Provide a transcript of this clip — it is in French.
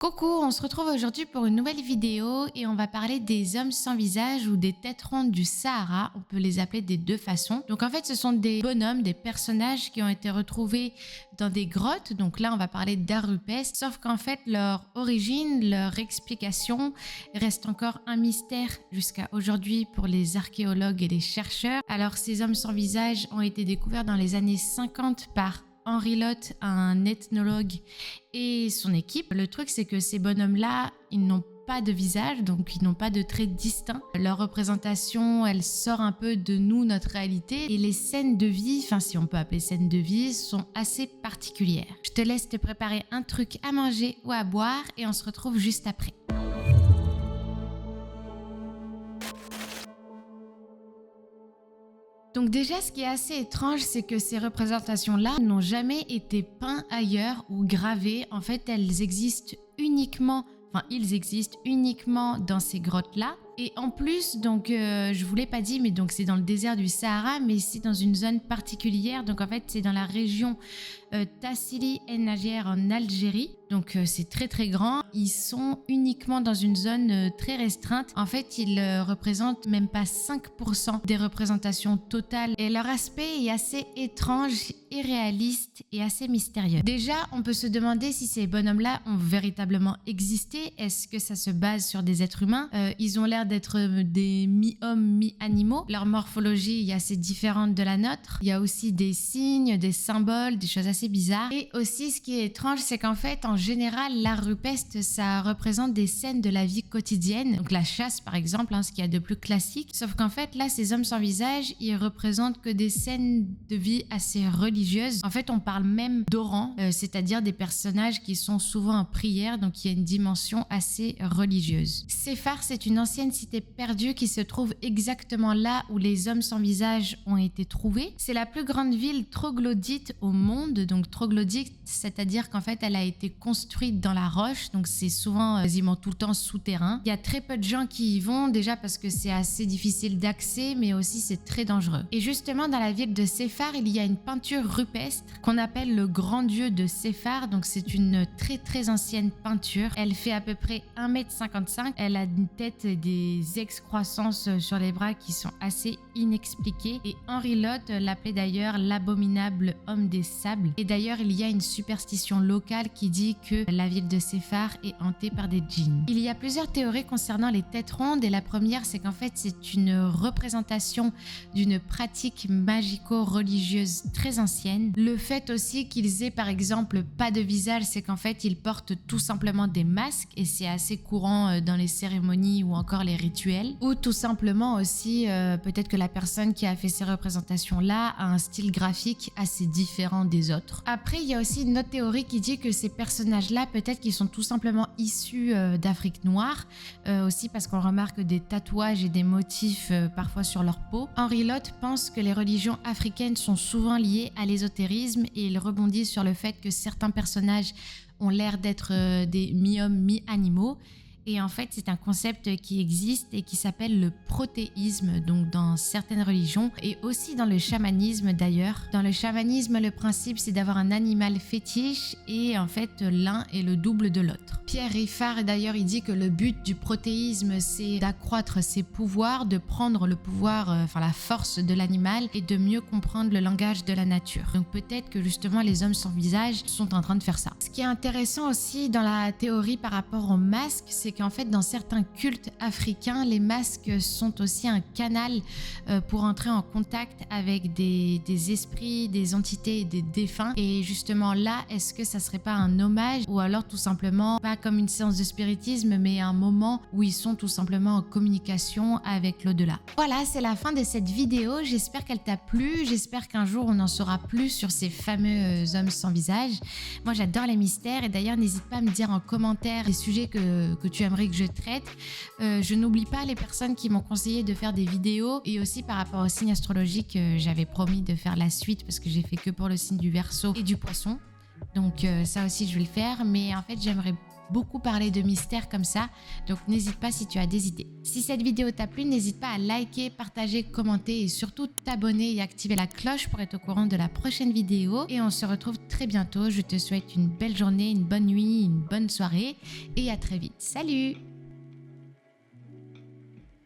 Coucou, on se retrouve aujourd'hui pour une nouvelle vidéo et on va parler des hommes sans visage ou des têtes rondes du Sahara. On peut les appeler des deux façons. Donc en fait, ce sont des bonhommes, des personnages qui ont été retrouvés dans des grottes. Donc là, on va parler d'art rupestre. Sauf qu'en fait, leur origine, leur explication reste encore un mystère jusqu'à aujourd'hui pour les archéologues et les chercheurs. Alors ces hommes sans visage ont été découverts dans les années 50 par Henry Lott, un ethnologue, et son équipe. Le truc, c'est que ces bonhommes-là, ils n'ont pas de visage, donc ils n'ont pas de traits distincts. Leur représentation, elle sort un peu de nous, notre réalité. Et les scènes de vie, enfin si on peut appeler scènes de vie, sont assez particulières. Je te laisse te préparer un truc à manger ou à boire et on se retrouve juste après. Donc déjà, ce qui est assez étrange, c'est que ces représentations-là n'ont jamais été peintes ailleurs ou gravées. En fait, elles existent uniquement, ils existent uniquement dans ces grottes-là. Et en plus, donc, je vous l'ai pas dit, mais donc c'est dans le désert du Sahara, mais c'est dans une zone particulière. Donc en fait, c'est dans la région Tassili El Najer en Algérie. Donc c'est très très grand. Ils sont uniquement dans une zone très restreinte. En fait, ils représentent même pas 5% des représentations totales. Et leur aspect est assez étrange, irréaliste et assez mystérieux. Déjà, on peut se demander si ces bonhommes-là ont véritablement existé. Est-ce que ça se base sur des êtres humains? Ils ont l'air d'être des mi-hommes, mi-animaux. Leur morphologie est assez différente de la nôtre. Il y a aussi des signes, des symboles, des choses assez bizarres. Et aussi, ce qui est étrange, c'est qu'en fait, en général, l'art rupestre, ça représente des scènes de la vie quotidienne. Donc la chasse, par exemple, ce qu'il y a de plus classique. Sauf qu'en fait, là, ces hommes sans visage, ils représentent que des scènes de vie assez religieuses. En fait, on parle même d'orans, c'est-à-dire des personnages qui sont souvent en prière, donc il y a une dimension assez religieuse. Séphar, c'est une ancienne cité perdue qui se trouve exactement là où les hommes sans visage ont été trouvés. C'est la plus grande ville troglodyte au monde, donc troglodyte, c'est-à-dire qu'en fait, elle a été construite dans la roche, donc c'est souvent quasiment tout le temps souterrain. Il y a très peu de gens qui y vont, déjà parce que c'est assez difficile d'accès, mais aussi c'est très dangereux. Et justement, dans la ville de Séphar, il y a une peinture rupestre qu'on appelle le grand dieu de Séphar, donc c'est une très très ancienne peinture. Elle fait à peu près 1,55 m, elle a une tête et des excroissances sur les bras qui sont assez inexpliquées. Et Henry Lott l'appelait d'ailleurs l'abominable homme des sables. Et d'ailleurs, il y a une superstition locale qui dit que la ville de Séphar est hantée par des djinns. Il y a plusieurs théories concernant les têtes rondes et la première, c'est qu'en fait, c'est une représentation d'une pratique magico-religieuse très ancienne. Le fait aussi qu'ils aient par exemple pas de visage, c'est qu'en fait, ils portent tout simplement des masques et c'est assez courant dans les cérémonies ou encore les rituels. Ou tout simplement aussi, peut-être que la personne qui a fait ces représentations-là a un style graphique assez différent des autres. Après, il y a aussi une autre théorie qui dit que ces personnages-là, peut-être qu'ils sont tout simplement issus d'Afrique noire, aussi parce qu'on remarque des tatouages et des motifs parfois sur leur peau. Henry Lott pense que les religions africaines sont souvent liées à l'ésotérisme et il rebondit sur le fait que certains personnages ont l'air d'être des mi-hommes, mi-animaux. Et en fait, c'est un concept qui existe et qui s'appelle le protéisme, donc dans certaines religions et aussi dans le chamanisme d'ailleurs. Dans le chamanisme, le principe, c'est d'avoir un animal fétiche et en fait, l'un est le double de l'autre. Pierre Riffard, d'ailleurs, il dit que le but du protéisme, c'est d'accroître ses pouvoirs, de prendre le pouvoir, la force de l'animal et de mieux comprendre le langage de la nature. Donc peut-être que justement, les hommes sans visage sont en train de faire ça. Ce qui est intéressant aussi dans la théorie par rapport aux masques, c'est qu'en fait, dans certains cultes africains, les masques sont aussi un canal pour entrer en contact avec des esprits, des entités et des défunts. Et justement là, est-ce que ça serait pas un hommage ou alors tout simplement, pas comme une séance de spiritisme, mais un moment où ils sont tout simplement en communication avec l'au-delà. Voilà, c'est la fin de cette vidéo. J'espère qu'elle t'a plu. J'espère qu'un jour, on en saura plus sur ces fameux hommes sans visage. Moi, j'adore les mystères et d'ailleurs, n'hésite pas à me dire en commentaire les sujets que tu aimerais que je traite. Je n'oublie pas les personnes qui m'ont conseillé de faire des vidéos et aussi par rapport au signe astrologique, j'avais promis de faire la suite parce que j'ai fait que pour le signe du Verseau et du Poisson. Donc ça aussi je vais le faire, mais en fait j'aimerais beaucoup parler de mystères comme ça, donc n'hésite pas si tu as des idées. Si cette vidéo t'a plu, n'hésite pas à liker, partager, commenter et surtout t'abonner et activer la cloche pour être au courant de la prochaine vidéo. Et on se retrouve très bientôt. Je te souhaite une belle journée, une bonne nuit, une bonne soirée et à très vite. Salut!